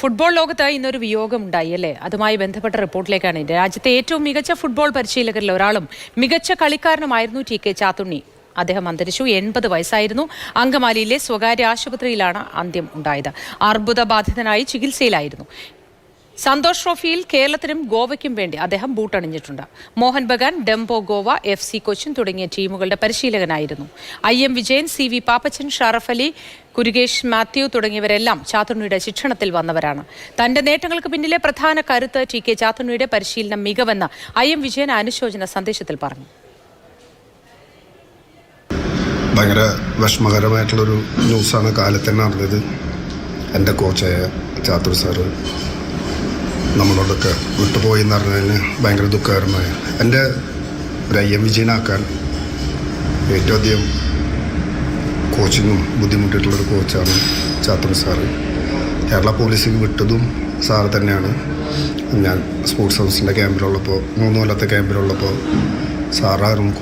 Football ലോകത്ത് ഇന്നൊരു വിയോഗം ഉണ്ടായി അല്ലേ? അതുമായി ബന്ധപ്പെട്ട റിപ്പോർട്ടിലേക്കാണ്. രാജ്യത്തെ ഏറ്റവും മികച്ച ഫുട്ബോൾ പരിശീലകരിൽ ഒരാളും മികച്ച കളിക്കാരനുമായിരുന്നു ടി.കെ. ചാത്തുണ്ണി. അദ്ദേഹം അന്തരിച്ചു. 80 വയസ്സായിരുന്നു. അങ്കമാലിയിലെ സ്വകാര്യ ആശുപത്രിയിലാണ് അന്ത്യം ഉണ്ടായത്. അർബുദബാധിതനായി ചികിത്സയിലായിരുന്നു. സന്തോഷ് ട്രോഫിയിൽ കേരളത്തിനും ഗോവയ്ക്കും വേണ്ടി അദ്ദേഹം ബൂട്ടണിഞ്ഞിട്ടുണ്ട്. മോഹൻ ബഗാൻ, ഡംബോ ഗോവ, FC കൊച്ചിൻ തുടങ്ങിയ ടീമുകളുടെ പരിശീലകനായിരുന്നു. IM വിജയൻ, CV പാപ്പച്ചൻ, ഷറഫ് അലി, കുരുകേഷ് മാത്യു തുടങ്ങിയവരെല്ലാം ചാത്തുണ്ണിയുടെ ശിക്ഷണത്തിൽ വന്നവരാണ്. തന്റെ നേട്ടങ്ങൾക്ക് പിന്നിലെ പ്രധാന കരുത്ത് ടി.കെ. ചാത്തുണ്ണിയുടെ പരിശീലന മികവെന്ന് IM വിജയൻ അനുശോചന സന്ദേശത്തിൽ പറഞ്ഞു. ഭയങ്കര വിഷമകരമായിട്ടുള്ളൊരു ന്യൂസാണ് കാലത്ത് തന്നെ അറിഞ്ഞത്. എൻ്റെ കോച്ചായ ചാത്തൂർ സാറ് നമ്മളോടൊക്കെ വിട്ടുപോയി എന്ന് പറഞ്ഞതിന് ഭയങ്കര ദുഃഖകരമായ, എൻ്റെ ഒരു IM വിജയനാക്കാൻ ഏറ്റവും അധികം കോച്ചിങ്ങും ബുദ്ധിമുട്ടിയിട്ടുള്ളൊരു കോച്ചാണ് ചാത്തൂർ സാറ്. കേരള പോലീസിൽ വിട്ടതും സാറ് തന്നെയാണ്. ഞാൻ സ്പോർട്സ് ഹൗസിൻ്റെ ക്യാമ്പിലുള്ളപ്പോൾ 3 കൊല്ലത്തെ ക്യാമ്പിലുള്ളപ്പോൾ സാറായിരുന്നു